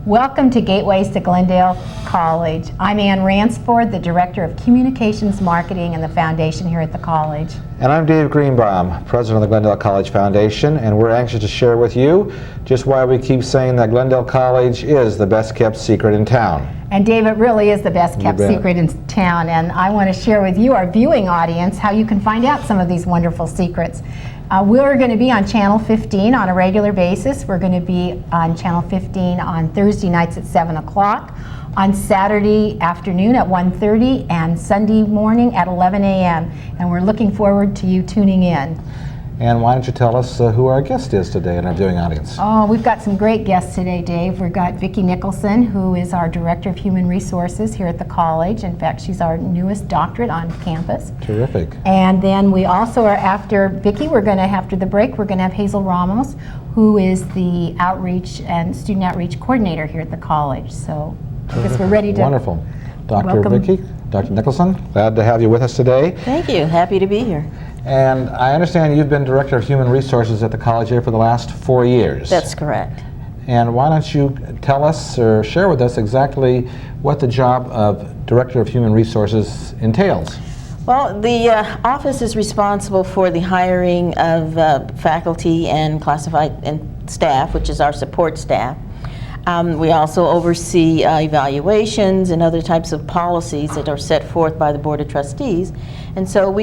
Welcome to Gateways to Glendale College. I'm Ann Ransford, the Director of Communications Marketing and the Foundation here at the college. And I'm Dave Greenbaum, President of the Glendale College Foundation, and we're anxious to share with you just why we keep saying that Glendale College is the best kept secret in town. And Dave, it really is the best kept secret in town, and I want to share with you, our viewing audience, how you can find out some of these wonderful secrets. We're going to be on Channel 15 on a regular basis. We're going to be on Channel 15 on Thursday nights at 7 o'clock, on Saturday afternoon at 1:30, and Sunday morning at 11 a.m. And we're looking forward to you tuning in. And why don't you tell us who our guest is today in our viewing audience? Oh, we've got some great guests today, Dave. We've got Vicki Nicolson, who is our Director of Human Resources here at the college. In fact, she's our newest doctorate on campus. Terrific. And then we also are, after Vicki, after the break, we're going to have Hazel Ramos, who is the outreach and student outreach coordinator here at the college. So I guess we're ready to Wonderful. Dr. welcome. Vicki, Dr. Nicolson, glad to have you with us today. Thank you. Happy to be here. And I understand you've been Director of Human Resources at the college here for the last 4 years. That's correct. And why don't you tell us or share with us exactly what the job of Director of Human Resources entails? Well, the office is responsible for the hiring of faculty and classified and staff, which is our support staff. We also oversee evaluations and other types of policies that are set forth by the Board of Trustees. And so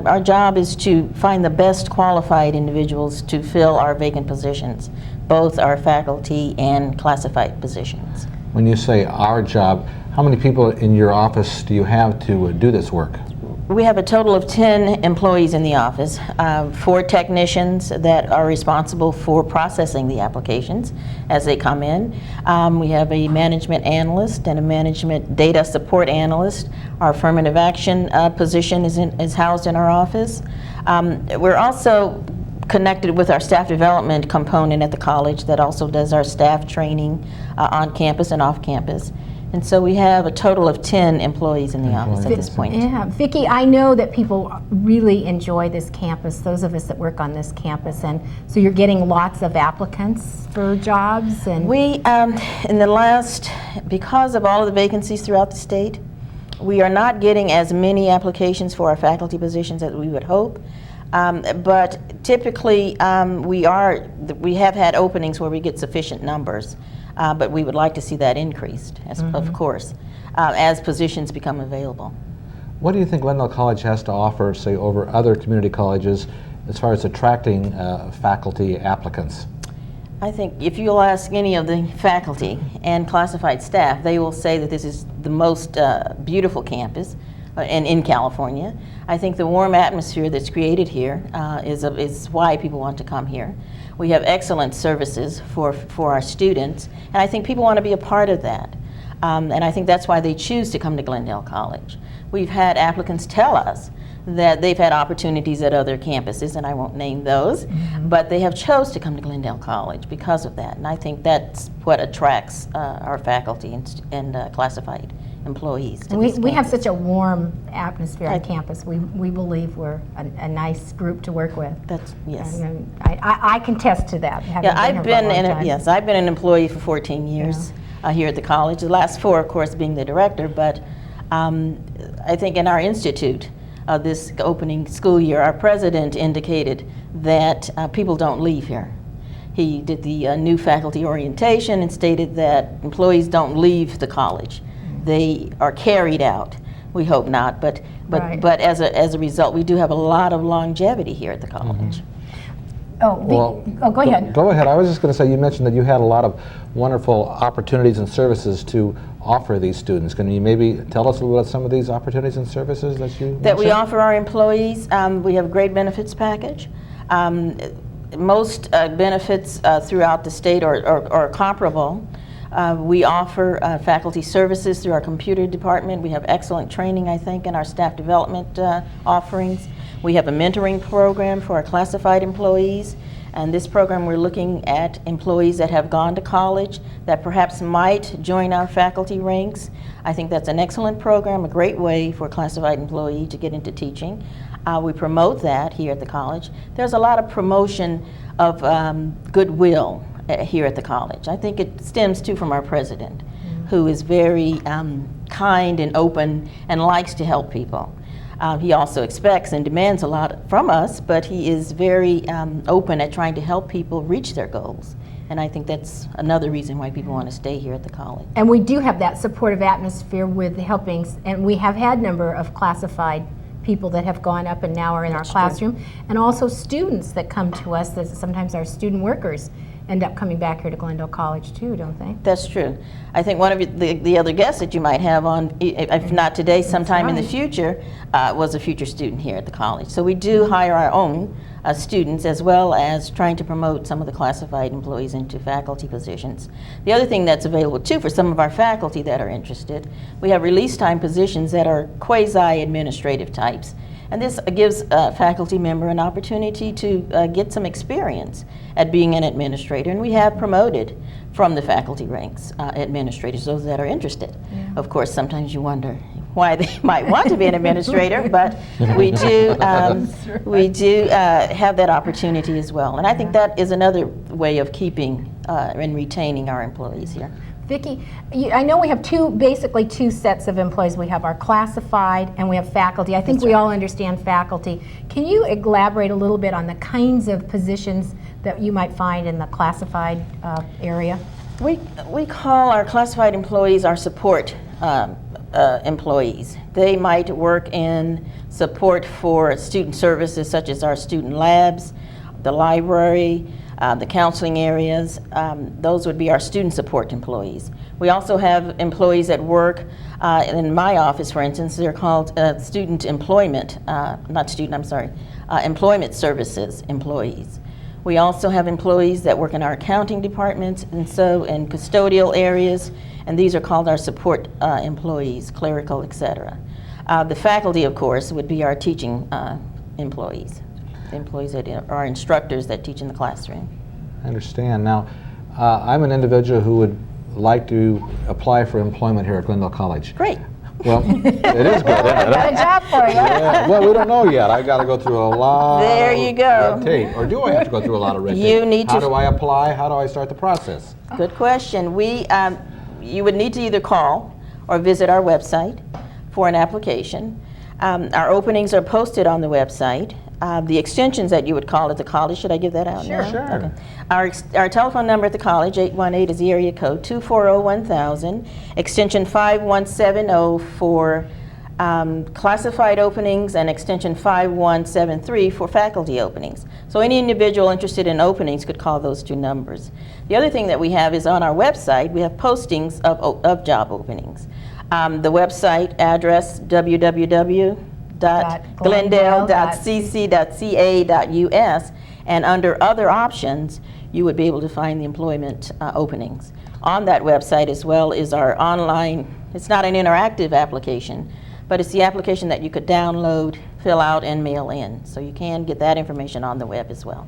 our job is to find the best qualified individuals to fill our vacant positions, both our faculty and classified positions. When you say our job, how many people in your office do you have to do this work? We have a total of 10 employees in the office, 4 technicians that are responsible for processing the applications as they come in. We have a management analyst and a management data support analyst. Our affirmative action position is housed in our office. We're also connected with our staff development component at the college that also does our staff training on campus and off campus. And so we have a total of 10 employees in the office at this point. Yeah, Vicki, I know that people really enjoy this campus, those of us that work on this campus, and so you're getting lots of applicants for jobs. And we, in the last, because of all of the vacancies throughout the state, we are not getting as many applications for our faculty positions as we would hope. But typically, we have had openings where we get sufficient numbers. But we would like to see that increased, of course, as positions become available. What do you think Glendale College has to offer, say, over other community colleges as far as attracting faculty applicants? I think if you'll ask any of the faculty and classified staff, they will say that this is the most beautiful campus in California. I think the warm atmosphere that's created here is why people want to come here. We have excellent services for our students, and I think people want to be a part of that. And I think that's why they choose to come to Glendale College. We've had applicants tell us that they've had opportunities at other campuses, and I won't name those, but they have chose to come to Glendale College because of that. And I think that's what attracts our faculty and classified employees to this we have campus. such a warm atmosphere on campus. We believe we're a nice group to work with. That's, yes. And I can attest to that. Yeah, I've been an employee for 14 years here at the college. The last 4, of course, being the director. But I think in our institute, this opening school year, our president indicated that people don't leave here. He did the new faculty orientation and stated that employees don't leave the college. They are carried out. We hope not, but as a result, we do have a lot of longevity here at the college. Go ahead. Go ahead. I was just going to say, you mentioned that you had a lot of wonderful opportunities and services to offer these students. Can you maybe tell us a little about some of these opportunities and services that you mentioned? We offer our employees? We have a great benefits package. Most benefits throughout the state are comparable. We offer faculty services through our computer department. We have excellent training, I think, in our staff development offerings. We have a mentoring program for our classified employees. And this program, we're looking at employees that have gone to college that perhaps might join our faculty ranks. I think that's an excellent program, a great way for a classified employee to get into teaching. We promote that here at the college. There's a lot of promotion of goodwill here at the college. I think it stems too from our president, who is very kind and open and likes to help people. He also expects and demands a lot from us, but he is very open at trying to help people reach their goals. And I think that's another reason why people want to stay here at the college. And we do have that supportive atmosphere with helping, and we have had a number of classified people that have gone up and now are in our classroom, and also students that come to us, that sometimes our student workers end up coming back here to Glendale College too, don't they? That's true. I think one of the other guests that you might have on, if not today, sometime in the future, was a future student here at the college. So we do hire our own students, as well as trying to promote some of the classified employees into faculty positions. The other thing that's available too for some of our faculty that are interested, we have release time positions that are quasi-administrative types. And this gives a faculty member an opportunity to get some experience at being an administrator. And we have promoted from the faculty ranks administrators, those that are interested. Yeah. Of course, sometimes you wonder why they might want to be an administrator, but we do have that opportunity as well. And I think that is another way of keeping and retaining our employees here. Vicki, I know we have basically two sets of employees. We have our classified and we have faculty. I think we all understand faculty. Can you elaborate a little bit on the kinds of positions that you might find in the classified area? We call our classified employees our support employees. They might work in support for student services such as our student labs, the library, the counseling areas. Those would be our student support employees. We also have employees that work in my office, for instance. They're called student employment, employment services employees. We also have employees that work in our accounting departments and so in custodial areas, and these are called our support employees, clerical, etc. The faculty, of course, would be our teaching employees. Employees that are instructors that teach in the classroom. I understand. Now, I'm an individual who would like to apply for employment here at Glendale College. Great. Well, it is good, isn't it? Got a job for you. Yeah. Well, we don't know yet. I've got to go through a lot There you of go. red tape. Or do I have to go through a lot of red tape? You need How to. do I apply? How do I start the process? Good question. You would need to either call or visit our website for an application. Our openings are posted on the website. The extensions that you would call at the college, should I give that out now? Sure. Okay. Our telephone number at the college, 818, is the area code 240-1000, extension 5170 for classified openings, and extension 5173 for faculty openings. So any individual interested in openings could call those two numbers. The other thing that we have is on our website, we have postings of job openings. The website address, www.glendale.cc.ca.us, and under other options, you would be able to find the employment openings. On that website as well is our online, it's not an interactive application, but it's the application that you could download, fill out, and mail in. So you can get that information on the web as well.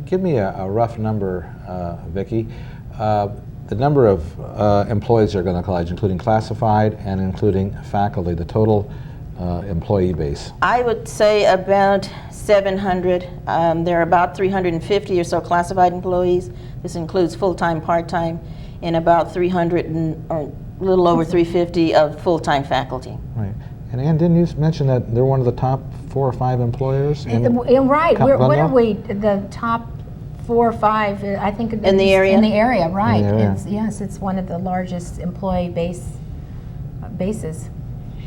Give me a rough number, Vicki. The number of employees that are going to college, including classified and including faculty, the total employee base. I would say about 700. There are about 350 or so classified employees. This includes full-time, part-time, and about 300 or a little over 350 of full-time faculty. Right. And Ann, didn't you mention that they're one of the top 4 or 5 employers? Right. What are we? The top 4 or 5? I think in the area. In the area, right? In the area. Yes, it's one of the largest employee bases.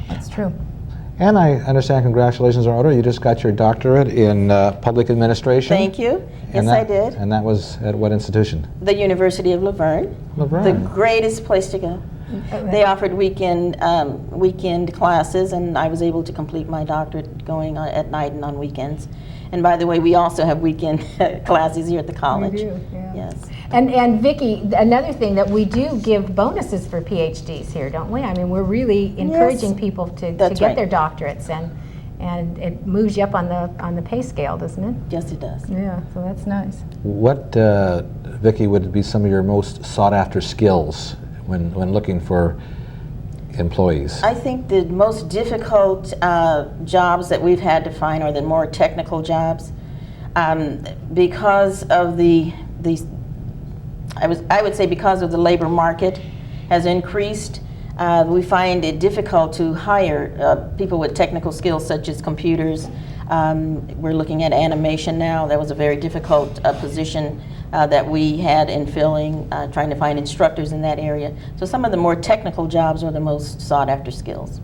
That's true. And I understand, congratulations in order, you just got your doctorate in public administration. Thank you. Yes, I did. And that was at what institution? The University of Laverne. Laverne. The greatest place to go. They offered weekend classes, and I was able to complete my doctorate going at night and on weekends. And by the way, we also have weekend classes here at the college. We do, yeah. Yes. And Vicki, another thing that we do give bonuses for PhDs here, don't we? I mean, we're really encouraging people to get right. their doctorates, and it moves you up on the pay scale, doesn't it? Yes, it does. Yeah, so that's nice. What, Vicki, would be some of your most sought-after skills when looking for employees? I think the most difficult jobs that we've had to find are the more technical jobs. Because of the I would say because of the labor market has increased, we find it difficult to hire people with technical skills such as computers. We're looking at animation now. That was a very difficult position that we had in filling, trying to find instructors in that area. So some of the more technical jobs are the most sought after skills.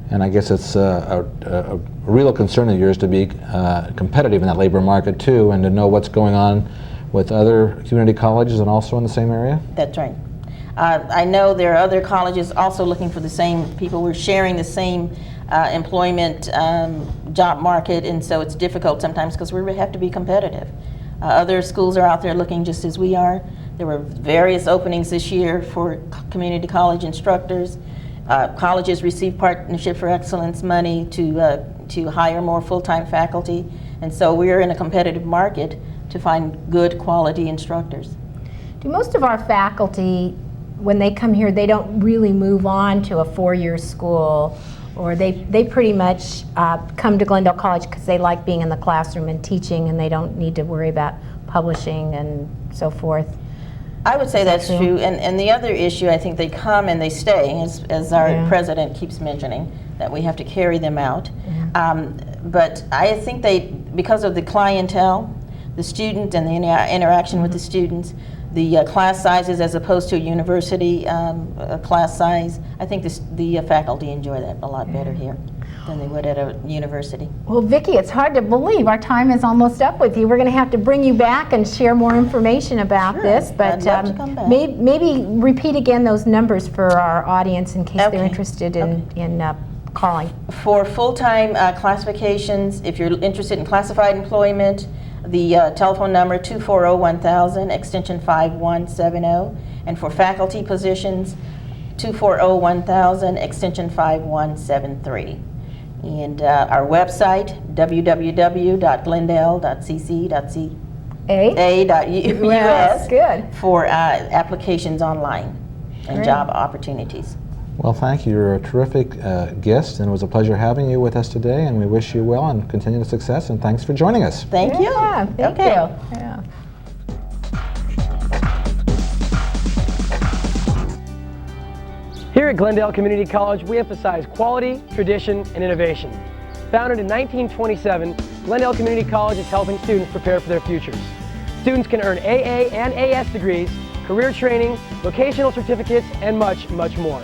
And I guess it's a real concern of yours to be competitive in that labor market too, and to know what's going on with other community colleges and also in the same area? That's right. I know there are other colleges also looking for the same people. We're sharing the same employment job market, and so it's difficult sometimes because we have to be competitive. Other schools are out there looking just as we are. There were various openings this year for community college instructors. Colleges receive Partnership for Excellence money to hire more full-time faculty, and so we're in a competitive market to find good quality instructors. Do most of our faculty, when they come here, they don't really move on to a four-year school, or they pretty much come to Glendale College because they like being in the classroom and teaching, and they don't need to worry about publishing and so forth? I would say that's true. And the other issue, I think they come and they stay, as our president keeps mentioning, that we have to carry them out. But I think because of the clientele, the student and the interaction with the students, the class sizes as opposed to a university class size, I think the faculty enjoy that a lot better here than they would at a university. Well, Vicki, it's hard to believe our time is almost up with you. We're going to have to bring you back and share more information about this, but I'd love to come back. Maybe repeat again those numbers for our audience in case they're interested in calling. For full-time classifications, if you're interested in classified employment, the telephone number 240-1000, extension 5170, and for faculty positions, 240-1000, extension 5173. And our website, www.glendale.cc.ca.us Good. for applications online and Great. Job opportunities. Well, thank you. You're a terrific guest, and it was a pleasure having you with us today, and we wish you well and continued success, and thanks for joining us. Thank you. Thank you. Yeah. Here at Glendale Community College, we emphasize quality, tradition, and innovation. Founded in 1927, Glendale Community College is helping students prepare for their futures. Students can earn AA and AS degrees, career training, vocational certificates, and much, much more.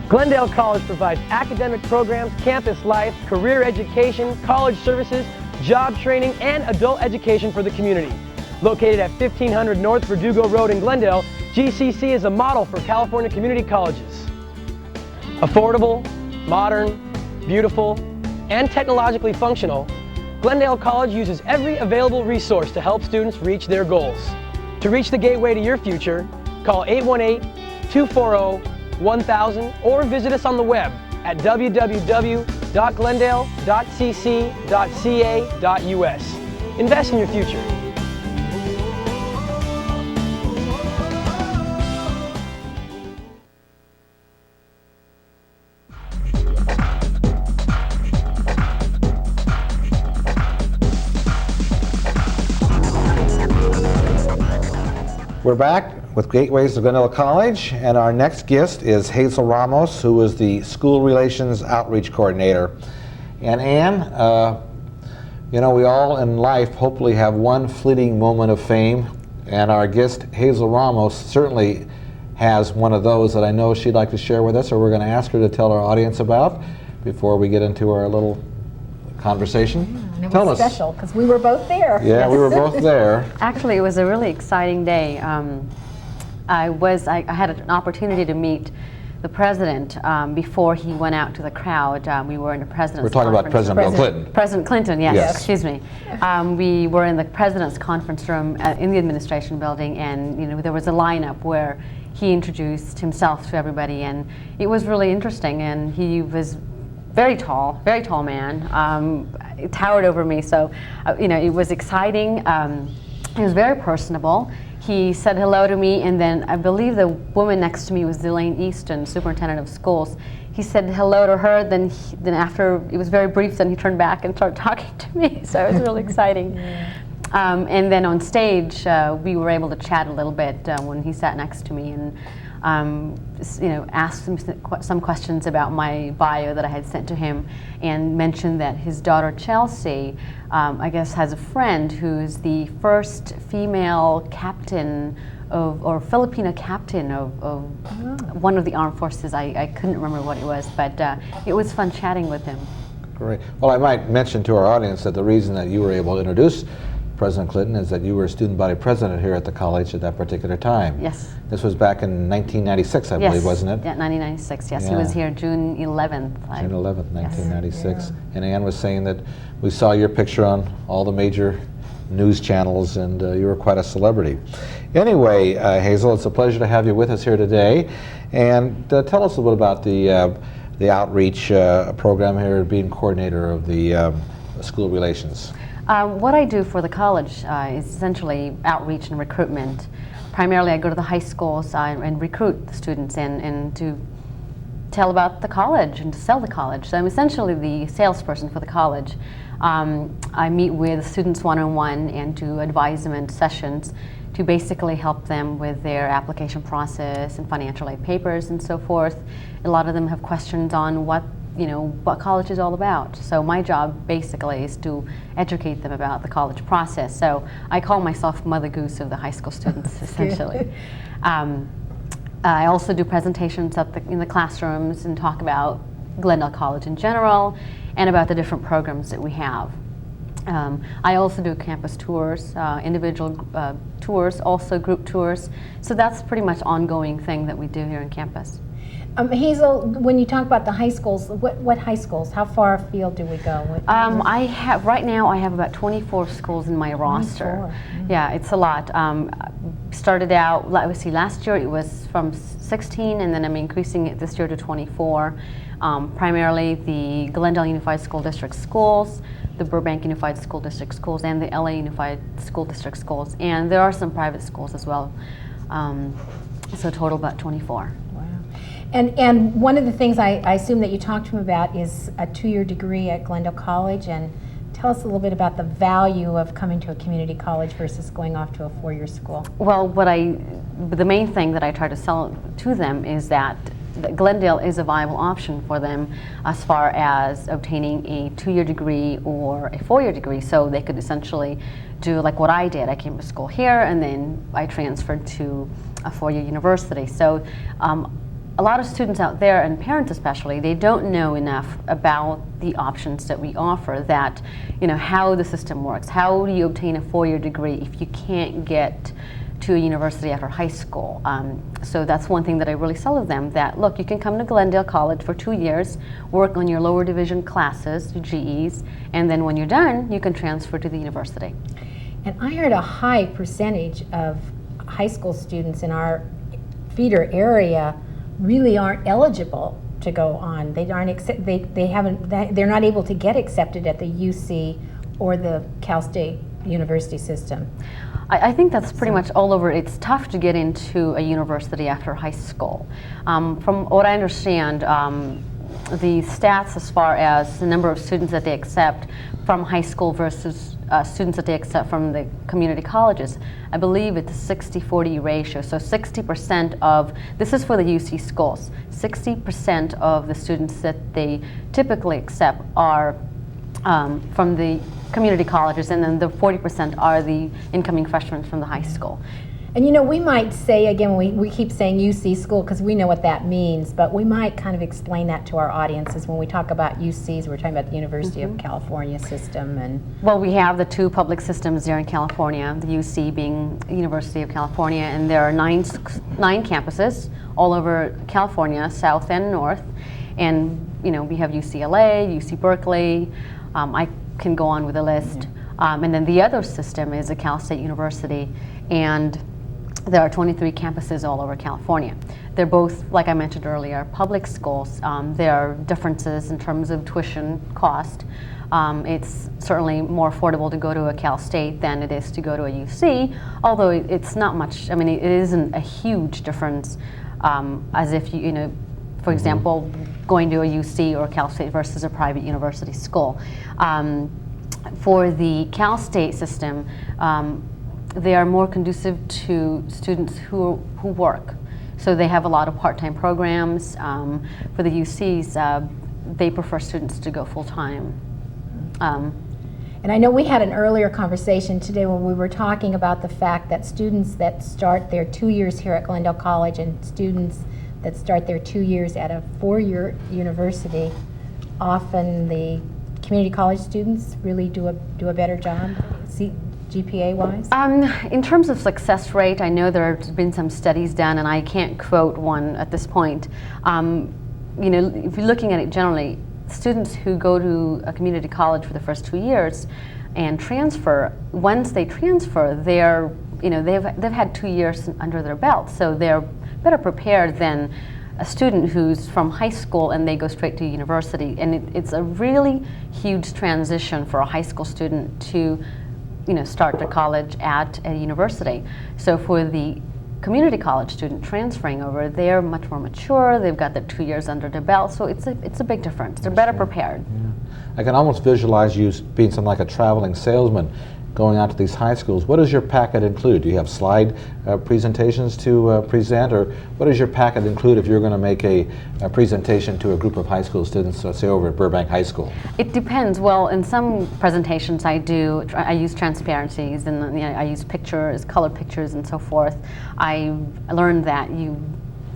Glendale College provides academic programs, campus life, career education, college services, job training, and adult education for the community. Located at 1500 North Verdugo Road in Glendale, GCC is a model for California community colleges. Affordable, modern, beautiful, and technologically functional, Glendale College uses every available resource to help students reach their goals. To reach the gateway to your future, call 818-240-1000 or visit us on the web at www.glendale.cc.ca.us. Invest in your future. We're back with Gateways to Glendale College, and our next guest is Hazel Ramos, who is the School Relations Outreach Coordinator. And Ann, you know, we all in life hopefully have one fleeting moment of fame, and our guest Hazel Ramos certainly has one of those that I know she'd like to share with us, or we're going to ask her to tell our audience about before we get into our little conversation. And it was special because we were both there. Yeah, we were both there. Actually, it was a really exciting day. I had an opportunity to meet the president before he went out to the crowd. We were in the president's We're talking about President Bill Clinton. President Clinton, yes. Yes. Excuse me. We were in the president's conference room in the administration building, and there was a lineup where he introduced himself to everybody, and it was really interesting. And he was very tall man. It towered over me, so it was exciting. He was very personable. He said hello to me, and then I believe the woman next to me was Elaine Easton, superintendent of schools. He said hello to her, then after it was very brief, then he turned back and started talking to me, so it was really exciting. And then on stage, we were able to chat a little bit when he sat next to me, and asked him some questions about my bio that I had sent to him, and mentioned that his daughter Chelsea, I guess, has a friend who's the first female captain or Filipino captain of one of the armed forces. I couldn't remember what it was, but it was fun chatting with him. Great. Well, I might mention to our audience that the reason that you were able to introduce President Clinton is that you were student body president here at the college at that particular time. Yes. This was back in 1996, I believe, wasn't it? Yeah, 1996, yes. Yeah. He was here June 11th. June 11th, 1996. Yeah. And Ann was saying that we saw your picture on all the major news channels, and you were quite a celebrity. Anyway, Hazel, it's a pleasure to have you with us here today. And tell us a little bit about the outreach program here, being coordinator of the school relations. What I do for the college is essentially outreach and recruitment. Primarily, I go to the high schools and recruit the students and to tell about the college and to sell the college. So I'm essentially the salesperson for the college. I meet with students one-on-one and do advisement sessions to basically help them with their application process and financial aid papers and so forth. A lot of them have questions on what college is all about. So my job basically is to educate them about the college process. So I call myself Mother Goose of the high school students, essentially. I also do presentations in the classrooms and talk about Glendale College in general and about the different programs that we have. I also do campus tours, individual tours, also group tours. So that's pretty much ongoing thing that we do here on campus. Hazel, when you talk about the high schools, what high schools? How far afield do we go? Right now I have about 24 schools in my roster. 24. Yeah, it's a lot. Started out, last year it was from 16, and then I'm increasing it this year to 24. Primarily the Glendale Unified School District schools, the Burbank Unified School District schools, and the LA Unified School District schools. And there are some private schools as well. So total about 24. And one of the things I assume that you talked to him about is a 2-year degree at Glendale College, and tell us a little bit about the value of coming to a community college versus going off to a 4-year school. Well, the main thing that I try to sell to them is that Glendale is a viable option for them as far as obtaining a 2-year degree or a 4-year degree. So they could essentially do like what I did. I came to school here and then I transferred to a 4-year university. So a lot of students out there, and parents especially, they don't know enough about the options that we offer, that, how the system works. How do you obtain a 4-year degree if you can't get to a university after high school? So that's one thing that I really sell to them, that look, you can come to Glendale College for 2 years, work on your lower division classes, your GEs, and then when you're done, you can transfer to the university. And I heard a high percentage of high school students in our feeder area really aren't eligible to go on. They're not able to get accepted at the UC or the Cal State University system. I think that's pretty much all over. It's tough to get into a university after high school. From what I understand, the stats as far as the number of students that they accept from high school versus students that they accept from the community colleges, I believe it's a 60-40 ratio. So 60% of, this is for the UC schools, 60% of the students that they typically accept are from the community colleges, and then the 40% are the incoming freshmen from the high school. And we might say, again, we keep saying UC school because we know what that means, but we might kind of explain that to our audiences. When we talk about UCs, we're talking about the University of California system. And well, we have the 2 public systems there in California, the UC being University of California, and there are 9 campuses all over California, south and north. And we have UCLA, UC Berkeley, I can go on with a list. And then the other system is a Cal State University, and there are 23 campuses all over California. They're both, like I mentioned earlier, public schools. There are differences in terms of tuition cost. It's certainly more affordable to go to a Cal State than it is to go to a UC, although it's not much, it isn't a huge difference as if for example, going to a UC or a Cal State versus a private university school. For the Cal State system, they are more conducive to students who work. So they have a lot of part-time programs. For the UCs, they prefer students to go full-time. And I know we had an earlier conversation today when we were talking about the fact that students that start their 2 years here at Glendale College and students that start their 2 years at a 4-year university, often the community college students really do a better job, GPA-wise? In terms of success rate, I know there have been some studies done, and I can't quote one at this point. You know, if you're looking at it generally, students who go to a community college for the first 2 years and transfer, once they transfer, they're, you know, they've had 2 years under their belt, so they're better prepared than a student who's from high school and they go straight to university. And it's a really huge transition for a high school student to, you know, start their college at a university. So for the community college student transferring over, they're much more mature, they've got their 2 years under their belt, so it's a big difference. They're better prepared. Yeah. I can almost visualize you being something like a traveling salesman going out to these high schools. What does your packet include? Do you have slide presentations to present, or what does your packet include if you're going to make a presentation to a group of high school students, let's say over at Burbank High School? It depends. Well, in some presentations I use transparencies, and you know, I use pictures, colored pictures and so forth. I learned that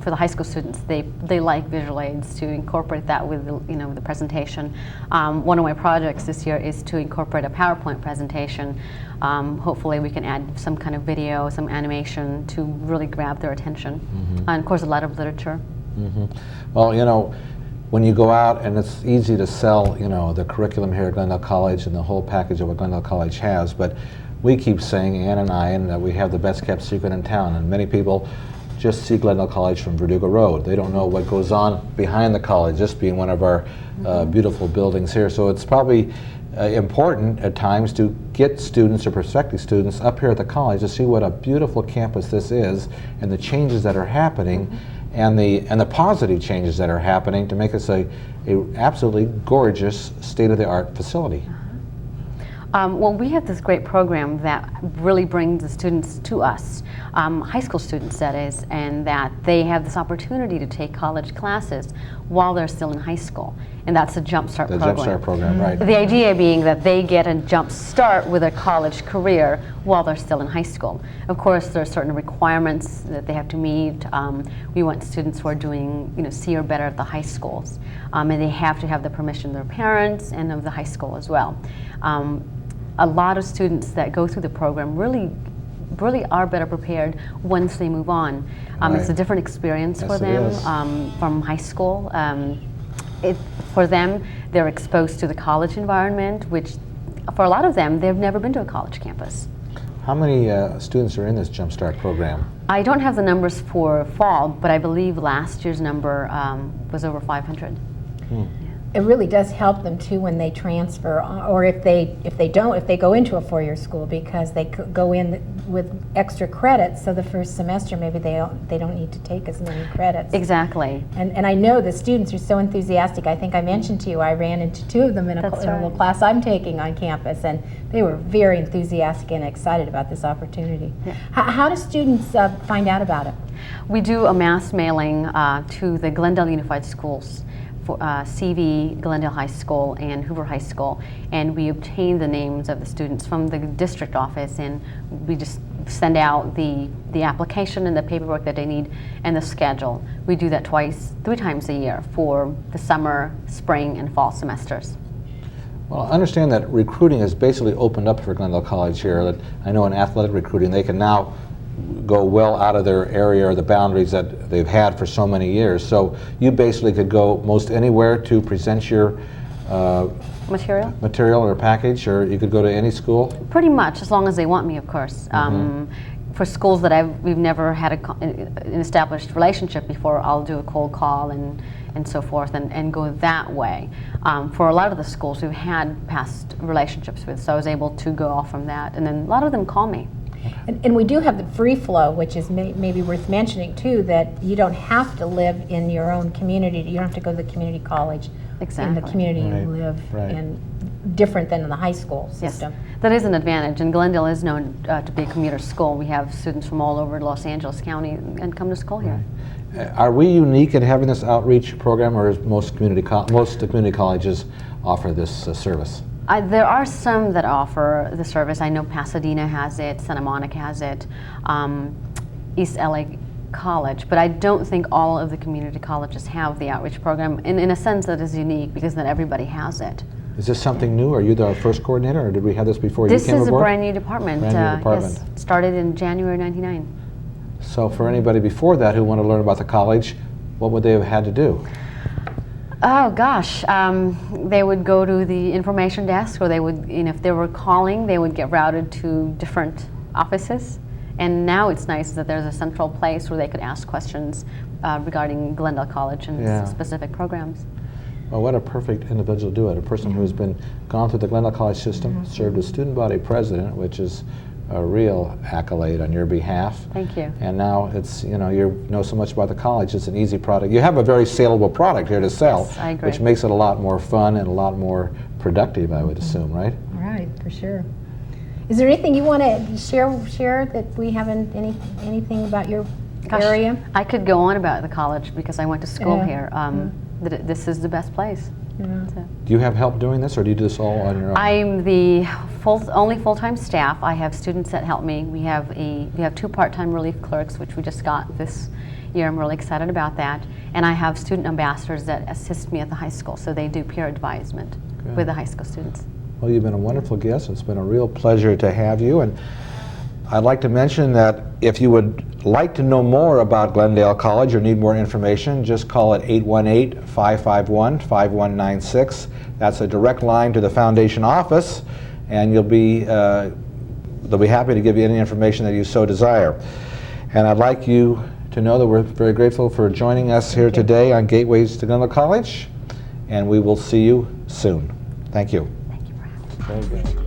for the high school students, they like visual aids, to incorporate that with the presentation. One of my projects this year is to incorporate a PowerPoint presentation. Hopefully we can add some kind of video, some animation to really grab their attention. Mm-hmm. And of course a lot of literature. Mm-hmm. Well, you know, when you go out, and it's easy to sell, you know, the curriculum here at Glendale College and the whole package of what Glendale College has, but we keep saying, Ann and I, that we have the best kept secret in town, and many people just see Glendale College from Verdugo Road. They don't know what goes on behind the college, just being one of our beautiful buildings here. So it's probably important at times to get students or prospective students up here at the college to see what a beautiful campus this is, and the changes that are happening, and the positive changes that are happening to make this a absolutely gorgeous state-of-the-art facility. Well, we have this great program that really brings the students to us, high school students that is, and that they have this opportunity to take college classes while they're still in high school. And that's the Jump Start program. The Jump Start program, right. The idea being that they get a jump start with a college career while they're still in high school. Of course, there are certain requirements that they have to meet. We want students who are doing, C or better at the high schools. And they have to have the permission of their parents and of the high school as well. A lot of students that go through the program really are better prepared once they move on. Right. It's a different experience Yes, for it them is. From high school. For them, they're exposed to the college environment, which for a lot of them, they've never been to a college campus. How many students are in this Jump Start program? I don't have the numbers for fall, but I believe last year's number was over 500. It really does help them too when they transfer, or if they go into a four-year school, because they go in with extra credits. So the first semester maybe they don't need to take as many credits. Exactly. And I know the students are so enthusiastic. I think I mentioned to you I ran into two of them in a little class I'm taking on campus, and they were very enthusiastic and excited about this opportunity. Yeah. How do students find out about it? We do a mass mailing to the Glendale Unified Schools, for CV, Glendale High School, and Hoover High School, and we obtain the names of the students from the district office, and we just send out the application and the paperwork that they need and the schedule. We do that 3 times a year for the summer, spring, and fall semesters. Well, I understand that recruiting has basically opened up for Glendale College here. That I know in athletic recruiting they can now go well out of their area or the boundaries that they've had for so many years. So you basically could go most anywhere to present your material or package, or you could go to any school? Pretty much, as long as they want me, of course. For schools that we've never had an established relationship before, I'll do a cold call and so forth and go that way. For a lot of the schools we've had past relationships with, so I was able to go off from that, and then a lot of them call me. And we do have the free flow, which is maybe worth mentioning too, that you don't have to live in your own community. You don't have to go to the community college in the community you live. Right. And different than in the high school system. Yes, that is an advantage, and Glendale is known to be a commuter school. We have students from all over Los Angeles County and come to school here. Are we unique in having this outreach program, or is most community colleges offer this service? There are some that offer the service. I know Pasadena has it, Santa Monica has it, East LA College, but I don't think all of the community colleges have the outreach program. In a sense, that is unique because not everybody has it. Is this something new? Are you the first coordinator, or did we have this before you came aboard? This is a brand new department. Brand new department. Yes, started in January '99. So for anybody before that who want to learn about the college, what would they have had to do? Oh gosh, they would go to the information desk, or they would, if they were calling, they would get routed to different offices. And now it's nice that there's a central place where they could ask questions regarding Glendale College and specific programs. Well, what a perfect individual to do it. A person who's gone through the Glendale College system, served as student body president, which is a real accolade on your behalf. Thank you. And now it's, you know so much about the college, it's an easy product. You have a very saleable product here to sell, Yes, I agree. which makes it a lot more fun and a lot more productive, I would assume, right? Right, for sure. Is there anything you want to share that we haven't, anything about your area? I could go on about the college because I went to school Yeah. here. This is the best place. Yeah. So. Do you have help doing this, or do you do this all on your own? I'm the only full-time staff. I have students that help me. We have 2 part-time relief clerks, which we just got this year. I'm really excited about that. And I have student ambassadors that assist me at the high school, so they do peer advisement with the high school students. Well, you've been a wonderful guest. It's been a real pleasure to have you. And I'd like to mention that if you would like to know more about Glendale College or need more information, just call it 818-551-5196. That's a direct line to the foundation office, and they'll be happy to give you any information that you so desire. And I'd like you to know that we're very grateful for joining us here today on Gateways to Glendale College, and we will see you soon. Thank you. Thank you for having me. Very good.